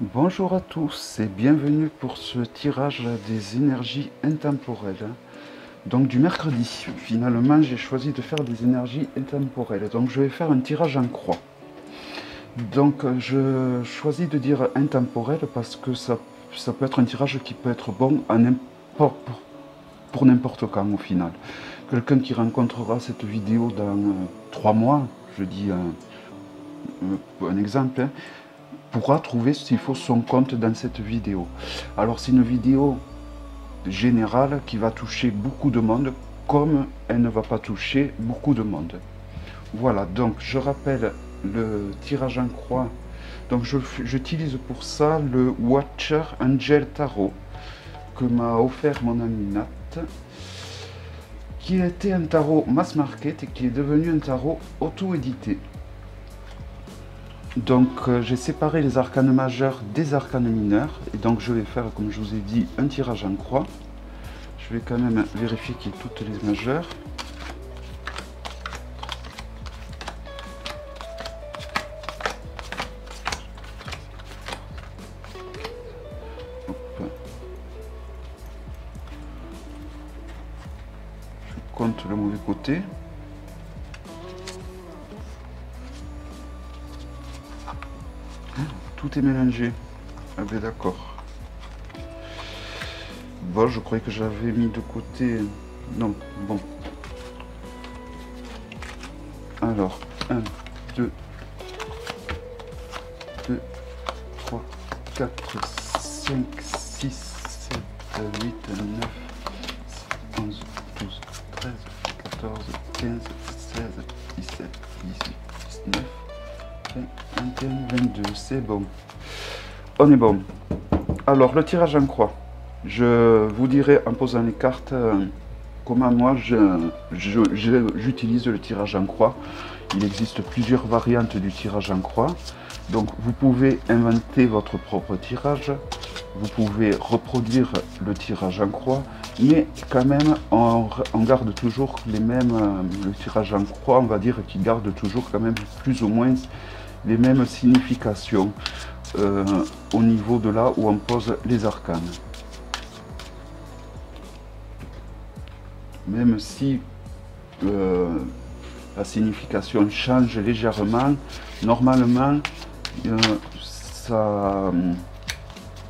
Bonjour à tous et bienvenue pour ce tirage des énergies intemporelles. Donc du mercredi, finalement j'ai choisi de faire des énergies intemporelles. Donc je vais faire un tirage en croix. Donc je choisis de dire intemporel parce que ça peut être un tirage qui peut être bon à pour n'importe quand au final. Quelqu'un qui rencontrera cette vidéo dans 3 mois, je dis un exemple, hein, pourra trouver s'il faut son compte dans cette vidéo. Alors c'est une vidéo générale qui va toucher beaucoup de monde comme elle ne va pas toucher beaucoup de monde. Voilà, donc je rappelle le tirage en croix. Donc j'utilise pour ça le Watcher Angel Tarot que m'a offert mon ami Nat, qui était un tarot mass market et qui est devenu un tarot auto-édité. Donc j'ai séparé les arcanes majeurs des arcanes mineurs et donc je vais faire, comme je vous ai dit, un tirage en croix. Je vais quand même vérifier qu'il y ait toutes les majeures. Hop. Je compte le mauvais côté. Tout est mélangé. Ah ben d'accord. Bon, je croyais que j'avais mis de côté. Non, bon. Alors, 1, 2, 3, 4, 5, 6, 7, 8, 9, 11, 12, 13, 14, 15, 16, 17, 18, 19, 20, 21, 22, c'est bon. On est bon. Alors, le tirage en croix. Je vous dirai en posant les cartes comment moi j'utilise le tirage en croix. Il existe plusieurs variantes du tirage en croix. Donc vous pouvez inventer votre propre tirage, vous pouvez reproduire le tirage en croix, mais quand même on garde toujours les mêmes, le tirage en croix, on va dire qu'il garde toujours quand même plus ou moins les mêmes significations au niveau de là où on pose les arcanes. Même si la signification change légèrement, normalement ça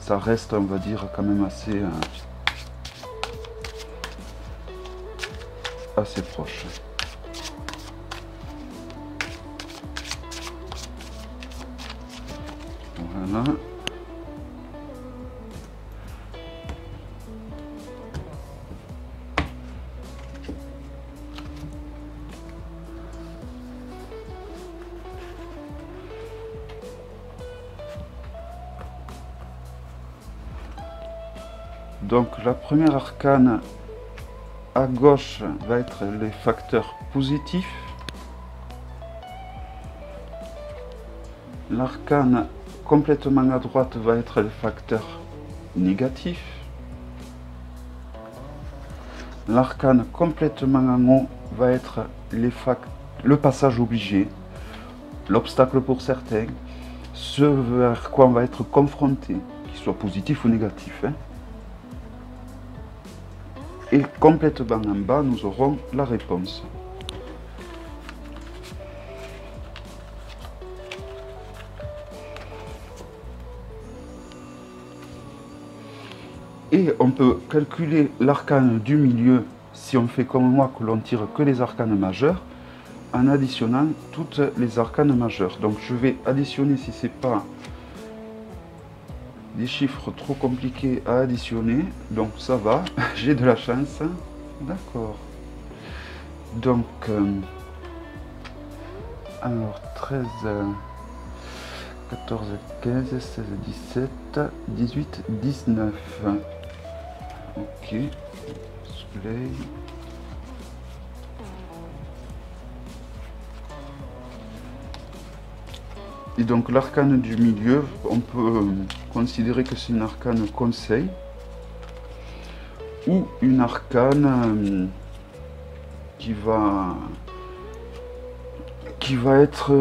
reste, on va dire, quand même assez proche. Voilà. Donc la première arcane à gauche va être les facteurs positifs. L'arcane complètement à droite va être les facteurs négatifs. L'arcane complètement en haut va être le passage obligé, l'obstacle pour certains, ce vers quoi on va être confronté, qu'il soit positif ou négatif. Et complètement en bas, nous aurons la réponse. Et on peut calculer l'arcane du milieu, si on fait comme moi, que l'on tire que les arcanes majeures, en additionnant toutes les arcanes majeures. Donc je vais additionner, si ce n'est pas des chiffres trop compliqués à additionner, donc ça va, j'ai de la chance. D'accord. Donc, alors 13, 14, 15, 16, 17, 18, 19. Ok, soleil. Et donc l'arcane du milieu, on peut considérer que c'est une arcane conseil ou une arcane qui va être,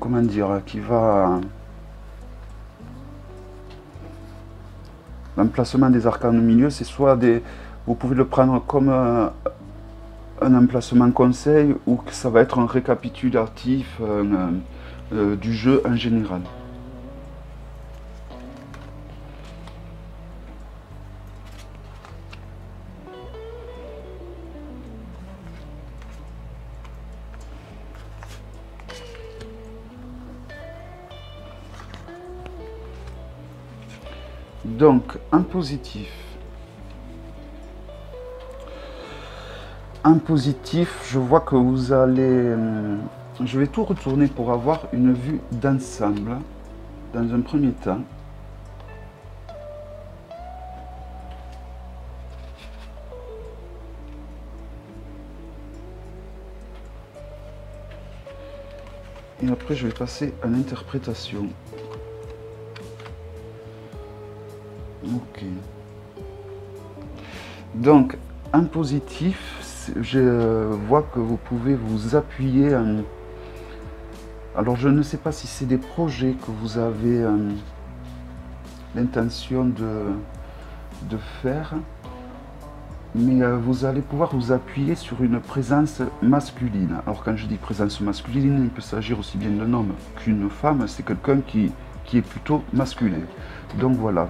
comment dire, qui va L'emplacement des arcanes au milieu, c'est soit des... Vous pouvez le prendre comme un emplacement conseil ou que ça va être un récapitulatif du jeu en général. Donc, un positif. Un positif, je vois que vous allez... Je vais tout retourner pour avoir une vue d'ensemble, dans un premier temps. Et après, je vais passer à l'interprétation. Ok. Donc, un positif, je vois que vous pouvez vous appuyer. Alors, je ne sais pas si c'est des projets que vous avez l'intention de faire, mais vous allez pouvoir vous appuyer sur une présence masculine. Alors, quand je dis présence masculine, il peut s'agir aussi bien d'un homme qu'une femme. C'est quelqu'un qui est plutôt masculin. Donc voilà,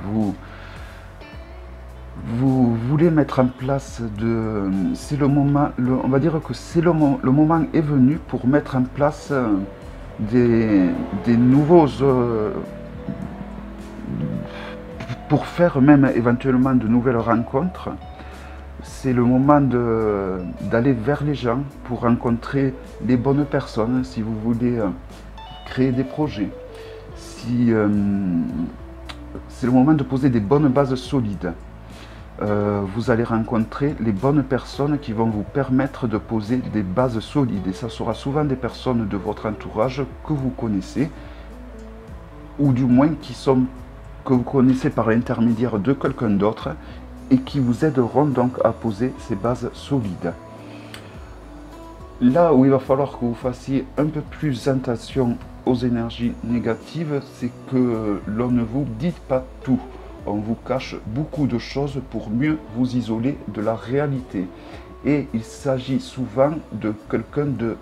vous voulez mettre en place c'est le moment, on va dire que c'est le moment est venu pour mettre en place des nouveaux, pour faire même éventuellement de nouvelles rencontres. C'est le moment d'aller vers les gens pour rencontrer les bonnes personnes si vous voulez créer des projets. C'est le moment de poser des bonnes bases solides. Vous allez rencontrer les bonnes personnes qui vont vous permettre de poser des bases solides. Et ça sera souvent des personnes de votre entourage que vous connaissez, ou du moins que vous connaissez par l'intermédiaire de quelqu'un d'autre, et qui vous aideront donc à poser ces bases solides. Là où il va falloir que vous fassiez un peu plus attention aux énergies négatives, c'est que l'on ne vous dit pas tout. On vous cache beaucoup de choses pour mieux vous isoler de la réalité. Et il s'agit souvent de quelqu'un de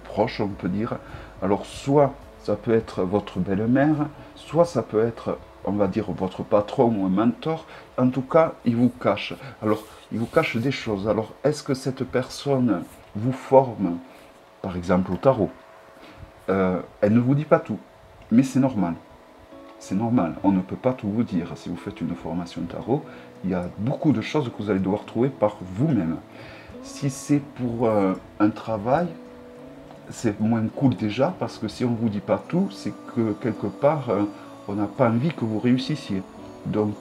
proche, on peut dire. Alors soit ça peut être votre belle-mère, soit ça peut être, on va dire, votre patron ou un mentor. En tout cas, il vous cache. Alors, il vous cache des choses. Alors, est-ce que cette personne vous forme, par exemple, au tarot? Elle ne vous dit pas tout, mais c'est normal. C'est normal, on ne peut pas tout vous dire. Si vous faites une formation tarot, il y a beaucoup de choses que vous allez devoir trouver par vous-même. Si c'est pour un travail, c'est moins cool déjà, parce que si on ne vous dit pas tout, c'est que quelque part, on n'a pas envie que vous réussissiez. Donc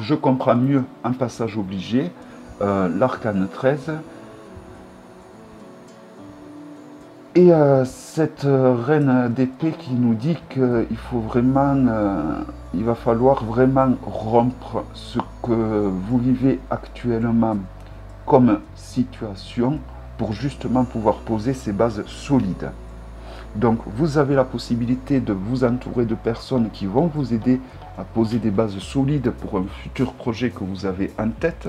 je comprends mieux un passage obligé, l'arcane 13. Et cette reine d'épée qui nous dit qu'il faut vraiment, il va falloir vraiment rompre ce que vous vivez actuellement comme situation pour justement pouvoir poser ces bases solides. Donc vous avez la possibilité de vous entourer de personnes qui vont vous aider à poser des bases solides pour un futur projet que vous avez en tête.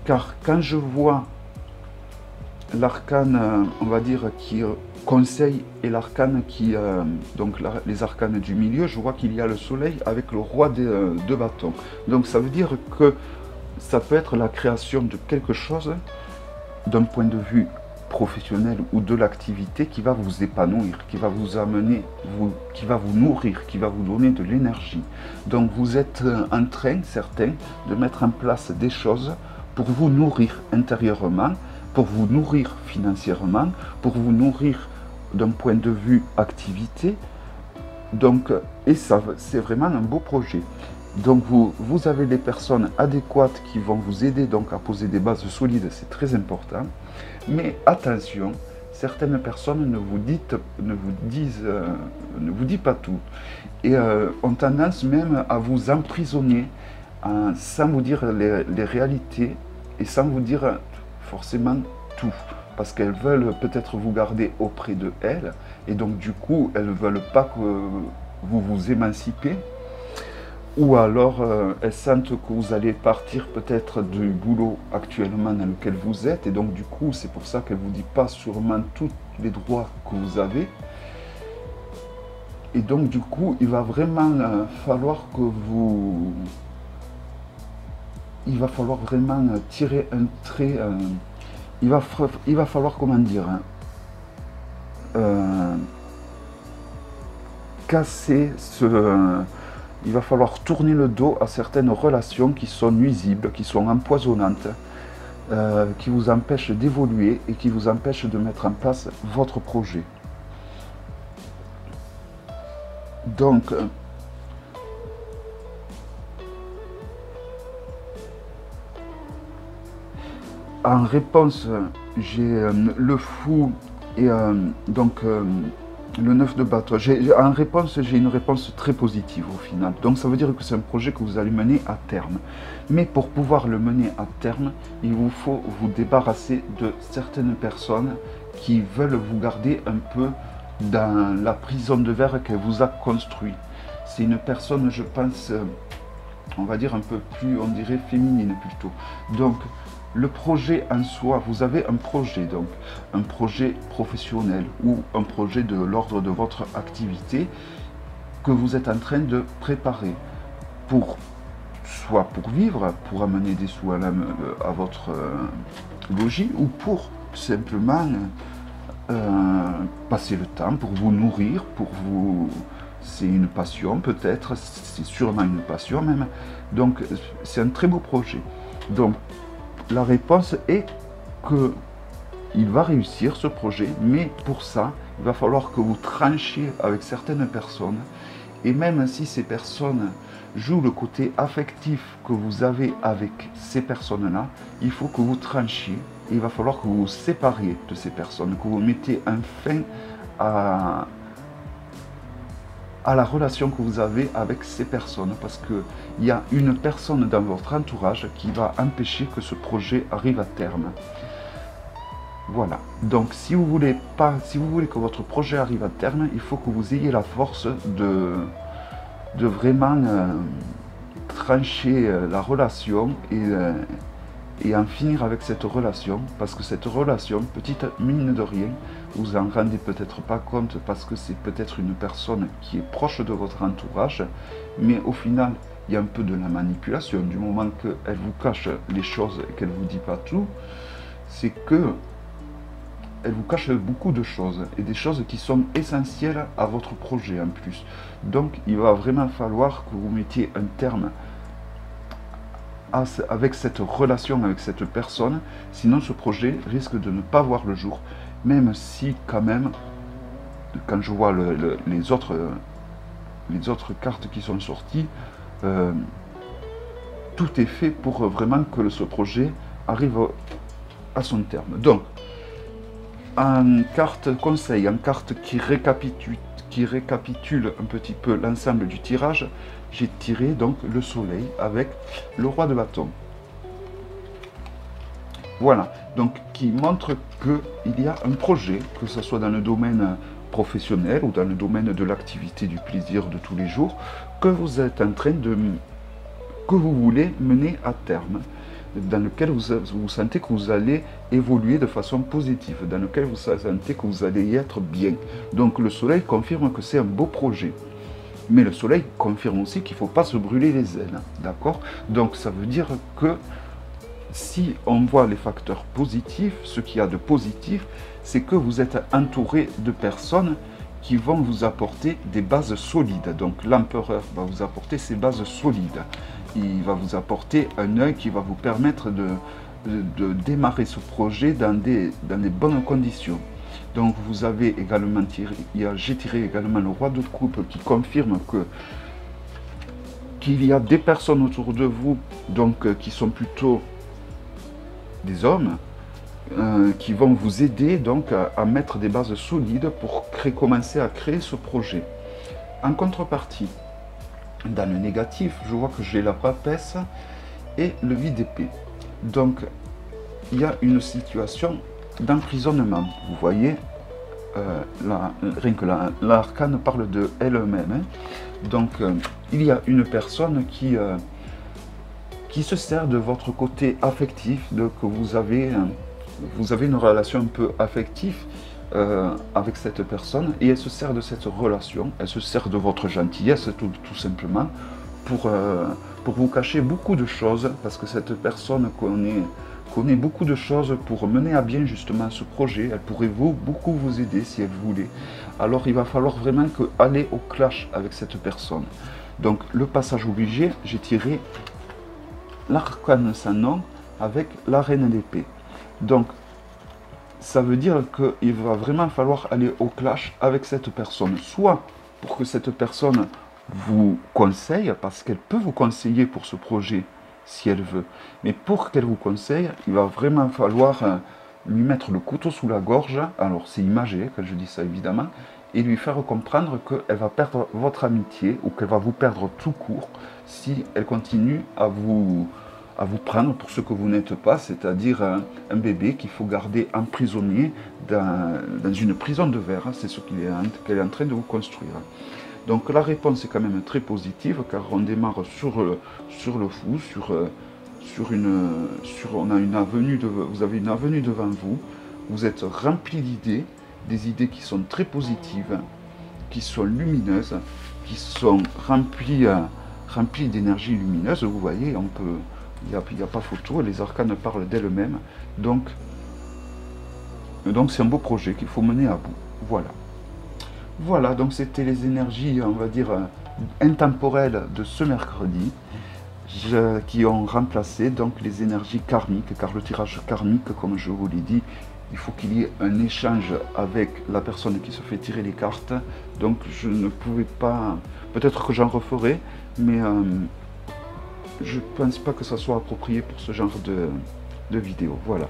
Car quand je vois l'arcane, on va dire, qui conseille et l'arcane qui, donc les arcanes du milieu, je vois qu'il y a le soleil avec le roi de bâton. Donc ça veut dire que ça peut être la création de quelque chose d'un point de vue professionnel ou de l'activité qui va vous épanouir, qui va vous amener, qui va vous nourrir, qui va vous donner de l'énergie. Donc vous êtes en train, certains, de mettre en place des choses pour vous nourrir intérieurement, pour vous nourrir financièrement, pour vous nourrir d'un point de vue activité. Donc, et ça, c'est vraiment un beau projet. Donc vous avez les personnes adéquates qui vont vous aider donc à poser des bases solides, c'est très important. Mais attention, certaines personnes ne vous disent pas tout et ont tendance même à vous emprisonner sans vous dire les réalités et sans vous dire forcément tout, parce qu'elles veulent peut-être vous garder auprès de elles et donc du coup elles ne veulent pas vous vous émancipez, ou alors elles sentent que vous allez partir peut-être du boulot actuellement dans lequel vous êtes, et donc du coup c'est pour ça qu'elles ne vous disent pas sûrement tous les droits que vous avez. Et donc du coup il va vraiment falloir que vous... Il va falloir vraiment tirer un trait, il va falloir, comment dire, casser ce... il va falloir tourner le dos à certaines relations qui sont nuisibles, qui sont empoisonnantes, qui vous empêchent d'évoluer et qui vous empêchent de mettre en place votre projet. Donc, en réponse, j'ai le fou et donc le 9 de bateau. En réponse, j'ai une réponse très positive au final. Donc ça veut dire que c'est un projet que vous allez mener à terme. Mais pour pouvoir le mener à terme, il vous faut vous débarrasser de certaines personnes qui veulent vous garder un peu dans la prison de verre qu'elle vous a construit. C'est une personne, je pense, on va dire un peu plus, on dirait féminine plutôt. Donc, le projet en soi, vous avez un projet, donc un projet professionnel ou un projet de l'ordre de votre activité que vous êtes en train de préparer pour, soit pour vivre, pour amener des sous à votre logis, ou pour simplement passer le temps, pour vous nourrir, pour vous... C'est une passion peut-être, c'est sûrement une passion même. Donc c'est un très beau projet. Donc la réponse est que il va réussir ce projet, mais pour ça, il va falloir que vous tranchiez avec certaines personnes. Et même si ces personnes jouent le côté affectif que vous avez avec ces personnes-là, il faut que vous tranchiez. Et il va falloir que vous vous sépariez de ces personnes, que vous mettez un fin à la relation que vous avez avec ces personnes, parce qu'il y a une personne dans votre entourage qui va empêcher que ce projet arrive à terme. Voilà. Donc si vous voulez que votre projet arrive à terme, il faut que vous ayez la force de vraiment trancher la relation et en finir avec cette relation, parce que cette relation, petite mine de rien, vous en rendez peut-être pas compte parce que c'est peut-être une personne qui est proche de votre entourage, mais au final, il y a un peu de la manipulation. Du moment qu'elle vous cache les choses et qu'elle ne vous dit pas tout, c'est que elle vous cache beaucoup de choses, et des choses qui sont essentielles à votre projet en plus. Donc, il va vraiment falloir que vous mettiez un terme avec cette relation, avec cette personne, sinon ce projet risque de ne pas voir le jour, même si quand même, quand je vois les autres cartes qui sont sorties, tout est fait pour vraiment que ce projet arrive à son terme. Donc, en carte conseil, en carte qui récapitule un petit peu l'ensemble du tirage, j'ai tiré donc le soleil avec le roi de bâton. Voilà, donc qui montre qu'il y a un projet, que ce soit dans le domaine professionnel ou dans le domaine de l'activité du plaisir de tous les jours, que vous êtes en train que vous voulez mener à terme, dans lequel vous sentez que vous allez évoluer de façon positive, dans lequel vous sentez que vous allez y être bien. Donc le soleil confirme que c'est un beau projet. Mais le soleil confirme aussi qu'il ne faut pas se brûler les ailes, d'accord? Donc ça veut dire que si on voit les facteurs positifs, ce qu'il y a de positif, c'est que vous êtes entouré de personnes qui vont vous apporter des bases solides. Donc l'empereur va vous apporter ces bases solides. Il va vous apporter un œil qui va vous permettre de démarrer ce projet dans des bonnes conditions. Donc vous avez également tiré, j'ai tiré également le roi de coupe qui confirme qu'il y a des personnes autour de vous donc qui sont plutôt des hommes qui vont vous aider donc à mettre des bases solides pour commencer à créer ce projet. En contrepartie, dans le négatif, je vois que j'ai la papesse et le vide d'épée. Donc il y a une situation d'emprisonnement. Vous voyez, rien que l'arcane parle de elle-même. Hein. Donc, il y a une personne qui se sert de votre côté affectif, que vous avez une relation un peu affective avec cette personne, et elle se sert de cette relation, elle se sert de votre gentillesse tout simplement pour vous cacher beaucoup de choses, parce que cette personne connaît beaucoup de choses pour mener à bien justement ce projet. Elle pourrait beaucoup vous aider si elle voulait. Alors il va falloir vraiment aller au clash avec cette personne. Donc le passage obligé, j'ai tiré l'arcane sans nom avec la reine d'épée. Donc ça veut dire qu'il va vraiment falloir aller au clash avec cette personne, soit pour que cette personne vous conseille, parce qu'elle peut vous conseiller pour ce projet si elle veut, mais pour qu'elle vous conseille, il va vraiment falloir lui mettre le couteau sous la gorge, alors c'est imagé quand je dis ça évidemment, et lui faire comprendre qu'elle va perdre votre amitié, ou qu'elle va vous perdre tout court si elle continue à vous prendre pour ce que vous n'êtes pas, c'est-à-dire un bébé qu'il faut garder emprisonné dans une prison de verre. C'est ce qu'elle est en train de vous construire. Donc la réponse est quand même très positive, car on démarre sur le fou, on a une avenue vous avez une avenue devant vous, vous êtes rempli d'idées, des idées qui sont très positives, qui sont lumineuses, qui sont remplies d'énergie lumineuse. Vous voyez, il n'y a pas photo, les arcanes parlent d'elles-mêmes. Donc c'est un beau projet qu'il faut mener à bout. Voilà. Voilà, donc c'était les énergies, on va dire, intemporelles de ce mercredi, qui ont remplacé donc les énergies karmiques, car le tirage karmique, comme je vous l'ai dit, il faut qu'il y ait un échange avec la personne qui se fait tirer les cartes. Donc je ne pouvais pas, peut-être que j'en referai, mais je ne pense pas que ça soit approprié pour ce genre de vidéo. Voilà.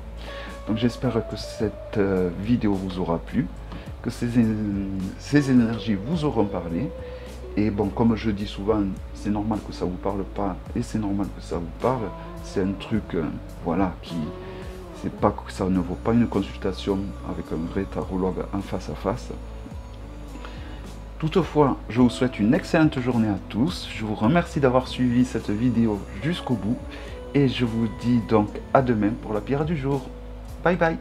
Donc j'espère que cette vidéo vous aura plu, que ces énergies vous auront parlé. Et bon, comme je dis souvent, c'est normal que ça ne vous parle pas, et c'est normal que ça vous parle. C'est un truc, voilà, c'est pas que ça ne vaut pas une consultation avec un vrai tarologue en face à face. Toutefois, je vous souhaite une excellente journée à tous. Je vous remercie d'avoir suivi cette vidéo jusqu'au bout. Et je vous dis donc à demain pour la pierre du jour. Bye bye.